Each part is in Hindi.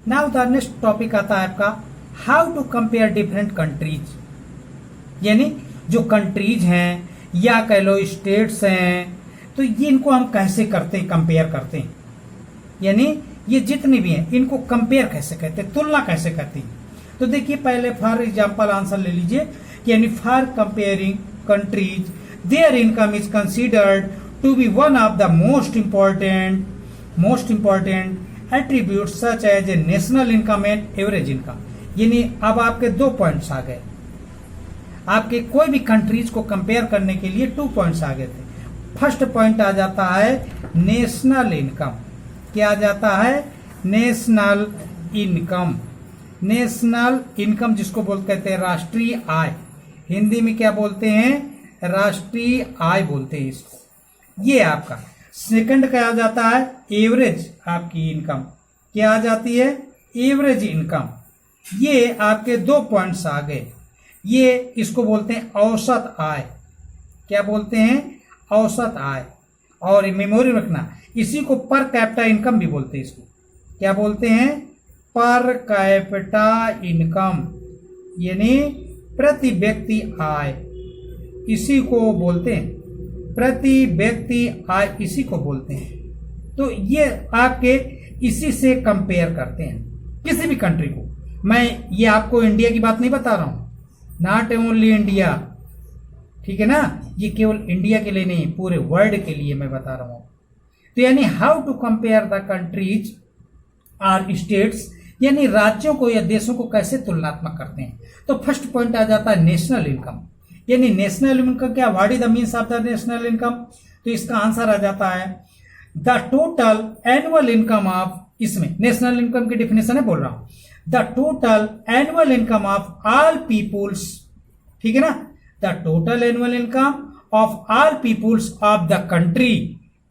नाउ द नेक्स्ट टॉपिक आता है आपका how to compare different countries, यानी जो कंट्रीज हैं या कह लो स्टेट्स हैं, तो ये इनको हम कैसे करते हैं, कंपेयर करते हैं, यानी ये जितने भी हैं इनको कंपेयर कैसे कहते हैं, तुलना कैसे करते हैं। तो देखिए पहले फॉर एग्जांपल आंसर ले लीजिए, यानी for comparing countries their income is considered to be one of the most important attribute such as a national income and average income. यानी अब आपके 2 पॉइंट्स आ गए, आपके कोई भी कंट्रीज को कंपेयर करने के लिए 2 पॉइंट्स आ गए थे। फर्स्ट पॉइंट आ जाता है नेशनल इनकम। क्या आ जाता है? National income. नेशनल इनकम जिसको कहते हैं राष्ट्रीय आय, हिंदी में क्या बोलते हैं? राष्ट्रीय आय बोलते हैं इसको। ये आपका सेकंड क्या आ जाता है? एवरेज आपकी इनकम। क्या आ जाती है? Average income. ये आपके 2 पॉइंट्स आ गए। ये इसको बोलते हैं औसत आय। क्या बोलते हैं? औसत आय। और मेमोरी रखना, इसी को पर कैपिटा इनकम भी बोलते हैं। इसको क्या बोलते हैं? पर कैपिटा इनकम, यानी प्रति व्यक्ति आय, इसी को बोलते हैं प्रति व्यक्ति आय, इसी को बोलते हैं। तो ये आपके इसी से कंपेयर करते हैं किसी भी कंट्री को। मैं ये आपको इंडिया की बात नहीं बता रहा हूं, नॉट ओनली इंडिया, ठीक है ना, ये केवल इंडिया के लिए नहीं, पूरे वर्ल्ड के लिए मैं बता रहा हूं। तो यानी how to compare the countries और स्टेट्स, यानी राज्यों को या देशों को कैसे तुलनात्मक करते हैं। तो फर्स्ट पॉइंट आ जाता है नेशनल इनकम। यानी नेशनल इनकम क्या, what is the means of the national income? तो इसका आंसर आ जाता है the total annual income of, इसमें नेशनल इनकम की डेफिनेशन है बोल रहा हूं, the total annual income of all peoples, ठीक है ना, the total annual income of all peoples of the country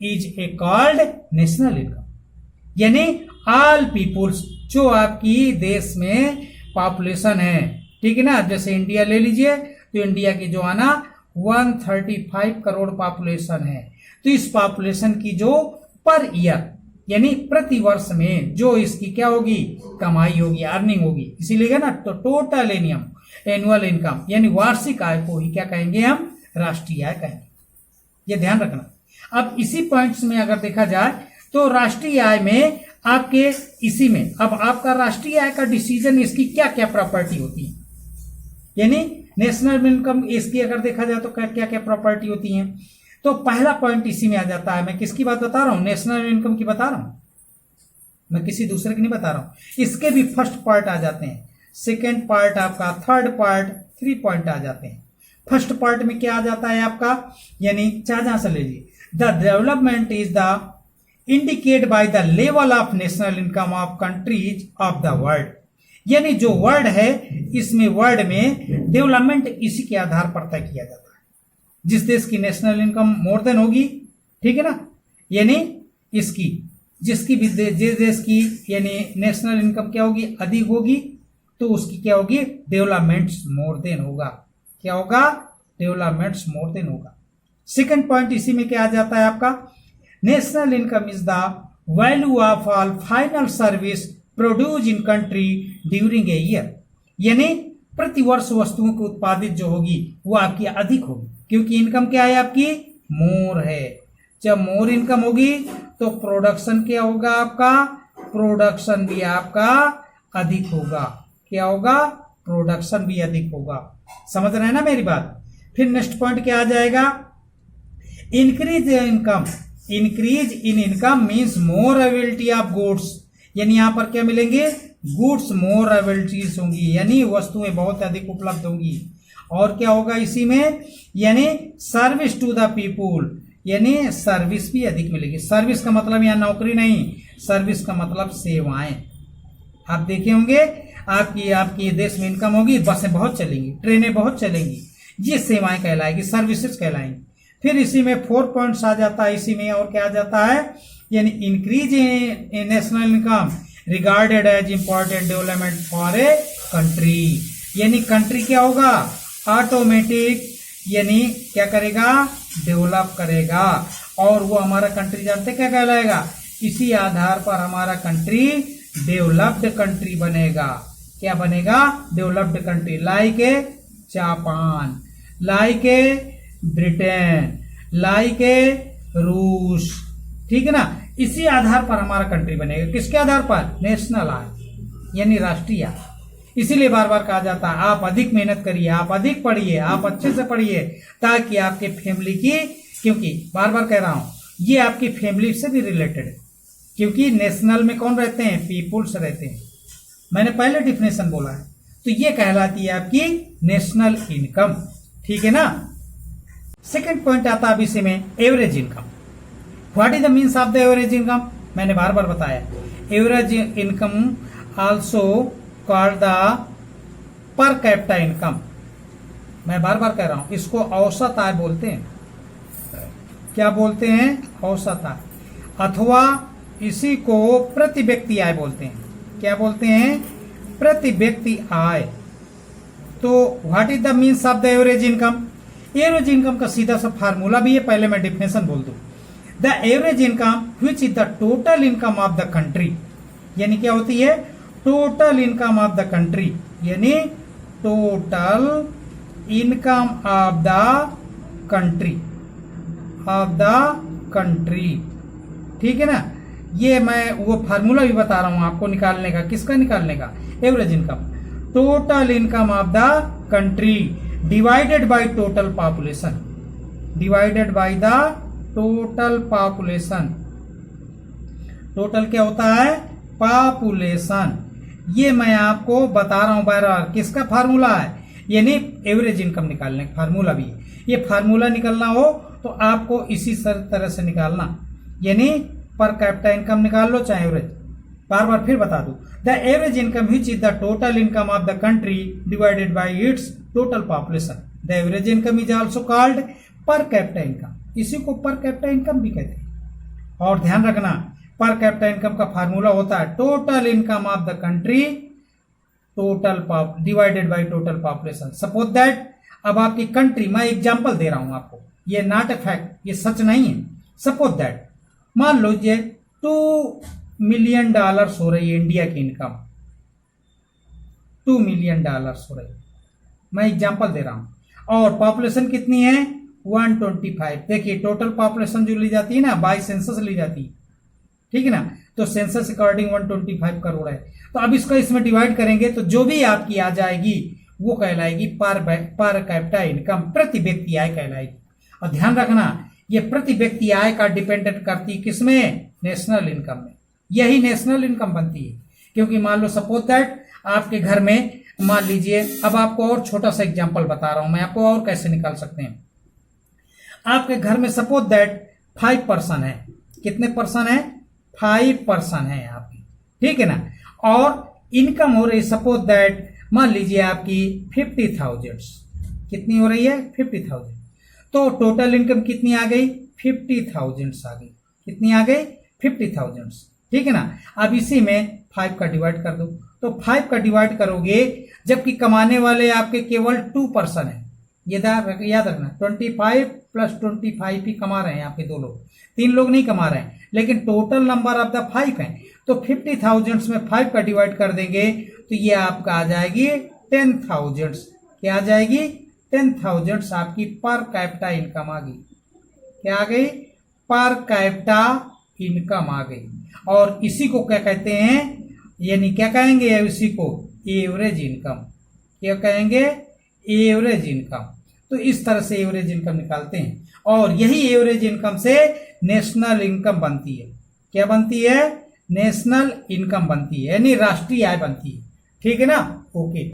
is a called national income. यानी ऑल पीपुल्स, जो आपकी देश में पॉपुलेशन है, ठीक है ना, जैसे इंडिया ले लीजिए, तो इंडिया की जो आना 135 करोड़ पॉपुलेशन है। तो इस पॉपुलेशन की जो पर ईयर, यानी प्रति वर्ष में जो इसकी क्या होगी, कमाई होगी, अर्निंग होगी, इसीलिए ना, तो टोटल एनुअल इनकम यानी वार्षिक आय को ही क्या कहेंगे हम? राष्ट्रीय आय कहेंगे। ये ध्यान रखना। अब इसी पॉइंट्स में अगर देखा जाए तो राष्ट्रीय आय में आपके इसी में अब आपका राष्ट्रीय आय का डिसीजन, इसकी क्या क्या प्रॉपर्टी होती है, यानी नेशनल इनकम इसकी अगर देखा जाए तो क्या क्या प्रॉपर्टी होती है। तो पहला पॉइंट इसी में आ जाता है। मैं किसकी बात बता रहा हूं? नेशनल इनकम की बता रहा हूं, मैं किसी दूसरे की नहीं बता रहा हूं। इसके भी फर्स्ट पार्ट आ जाते हैं, सेकेंड पार्ट आपका, थर्ड पार्ट, 3 पॉइंट आ जाते हैं। फर्स्ट पार्ट में क्या आ जाता है आपका, यानी जहां से ले लीजिए, the development is the indicate by the level of national income of countries of the world. यानी जो वर्ल्ड है, इसमें वर्ल्ड में डेवलपमेंट इसी के आधार पर तय किया जाता है। जिस देश की नेशनल इनकम मोर देन होगी, ठीक है ना, यानी इसकी जिसकी भी जिस देश की यानी नेशनल इनकम क्या होगी, अधिक होगी, तो उसकी क्या होगी, डेवलपमेंट्स मोर देन होगा। क्या होगा? डेवलपमेंट्स मोर देन होगा। सेकंड पॉइंट इसी में क्या आ जाता है आपका, national income is the value of all final service produce in country during a year. यानी प्रति वर्ष वस्तुओं की उत्पादित जो होगी वो आपकी अधिक होगी, क्योंकि इनकम क्या है आपकी, मोर है। जब मोर इनकम होगी तो प्रोडक्शन क्या होगा आपका, प्रोडक्शन भी आपका अधिक होगा। क्या होगा? प्रोडक्शन भी अधिक होगा। समझ रहे हैं ना मेरी बात? फिर नेक्स्ट पॉइंट क्या आ जाएगा, increase income, increase in income means more availability of goods. यानी यहां पर क्या मिलेंगे, गुड्स मोर अवेलेबिलिटीज होंगी, यानी वस्तुएं बहुत अधिक उपलब्ध होंगी। और क्या होगा इसी में, यानी सर्विस टू द पीपुल, यानी सर्विस भी अधिक मिलेगी। सर्विस का मतलब यहां नौकरी नहीं, सर्विस का मतलब सेवाएं। आप देखे होंगे आपकी देश में इनकम होगी, बसें बहुत चलेंगी, ट्रेनें बहुत चलेंगी, ये सेवाएं कहलाएगी, सर्विसेज कहलाएंगी। फिर इसी में 4 पॉइंट्स आ जाता है इसी में, और क्या आ जाता है, यानी increase in national income regarded as important development for a country. यानी कंट्री क्या होगा, ऑटोमेटिक यानी क्या करेगा, डेवलप करेगा। और वो हमारा कंट्री जानते क्या कहलाएगा, इसी आधार पर हमारा कंट्री डेवलप्ड कंट्री बनेगा। क्या बनेगा? Developed country, like A Japan, like a Britain, like a रूस। ठीक है ना? इसी आधार पर हमारा कंट्री बनेगा। किसके आधार पर? नेशनल आय, यानी राष्ट्रीय आय। इसीलिए बार बार कहा जाता है आप अधिक मेहनत करिए, आप अधिक पढ़िए, आप अच्छे से पढ़िए, ताकि आपके फैमिली की, क्योंकि बार बार कह रहा हूं ये आपकी फैमिली से भी रिलेटेड है, क्योंकि नेशनल में कौन रहते हैं? पीपुल्स रहते हैं। मैंने पहले डिफिनेशन बोला है। तो ये कहलाती है आपकी नेशनल इनकम। ठीक है ना? सेकंड पॉइंट आता है अब इसी में, average income. What is the means of the average income? मैंने बार बार बताया, average income also called the per capita income. मैं बार बार कह रहा हूं, इसको औसत आय बोलते हैं। क्या बोलते हैं? औसत आय, अथवा इसी को प्रति व्यक्ति आय बोलते हैं। क्या बोलते हैं? प्रति व्यक्ति आय। तो what is the means of the average income? Average income का सीधा सा फार्मूला भी है, पहले मैं डिफिनेशन बोल दूं। The average income which is the total income of the country, यानी क्या होती है? Total income of the country, यानी total income of the country, of the country. ठीक है ना? ये मैं वो फार्मूला भी बता रहा हूं आपको निकालने का। किसका निकालने का? Average income, total income of the country divided by total population, divided by the total population. Total क्या होता है? पॉपुलेशन। ये मैं आपको बता रहा हूं बार बार, किसका फार्मूला है? यानी एवरेज इनकम निकालने का फार्मूला भी है। ये फार्मूला निकालना हो तो आपको इसी तरह से निकालना, यानी पर कैपिटा इनकम निकाल लो चाहे एवरेज। बार बार फिर बता दूं, the average income which is the total income of the country divided by it's total population. The average income is also called per capita income, इसी को पर कैपिटा इनकम भी कहते हैं। और ध्यान रखना, पर कैपिटा इनकम का फार्मूला होता है total income of the country total divided by total population. Suppose that, अब आपकी कंट्री, मैं एग्जांपल दे रहा हूं आपको, ये नॉट ए फैक्ट, ये सच नहीं है। सपोज दैट, मान लीजिए $2 मिलियन हो रही है इंडिया की इनकम, $2 मिलियन हो रही है, मैं एग्जांपल दे रहा हूं। और पॉपुलेशन कितनी है? 125। देखिए टोटल पॉपुलेशन जो ली जाती है ना, बाय सेंसस ली जाती है। ठीक है ना? तो सेंसस अकॉर्डिंग 125 करोड़ है। तो अब इसको इसमें डिवाइड करेंगे तो जो भी आपकी आ जाएगी वो कहलाएगी पर कैपिटा इनकम, प्रति व्यक्ति आय कहलाएगी। और ध्यान रखना, ये प्रति व्यक्ति आय का डिपेंडेंट करती है किसमें? नेशनल इनकम में। यही नेशनल इनकम बनती है। क्योंकि मान लो सपोज दैट आपके घर में, मान लीजिए, अब आपको और छोटा सा एग्जांपल बता रहा हूं मैं आपको, और कैसे निकाल सकते हैं। आपके घर में सपोज दैट 5 पर्सन है। कितने पर्सन है? 5 पर्सन है आपकी। ठीक है ना? और इनकम हो रही सपोज दैट, मान लीजिए आपकी 50,000। कितनी हो रही है? 50,000। तो टोटल इनकम कितनी आ गई? 50,000 आ गई। कितनी आ गई? 50,000। ठीक है ना? अब इसी में 5 का डिवाइड कर दो, तो 5 का डिवाइड करोगे, जबकि कमाने वाले आपके केवल 2 पर्सन है। ये याद रखना, 25 प्लस 25 ही कमा रहे हैं आपके 2 लोग, 3 लोग नहीं कमा रहे हैं, लेकिन टोटल नंबर ऑफ द 5 है। तो 50,000 में 5 का डिवाइड कर देंगे तो ये आपका आ जाएगी 10,000। क्या आ जाएगी? 10,000 आपकी पर कैपिटा इनकम आ गई। क्या आ गई? पर कैपिटा इनकम आ गई। और इसी को क्या कहते हैं? यानी क्या कहेंगे इसी को? Average income. क्या कहेंगे? Average income. तो इस तरह से एवरेज इनकम निकालते हैं, और यही एवरेज इनकम से नेशनल इनकम बनती है। क्या बनती है? नेशनल इनकम बनती है, यानी राष्ट्रीय आय बनती है। ठीक है ना? ओके।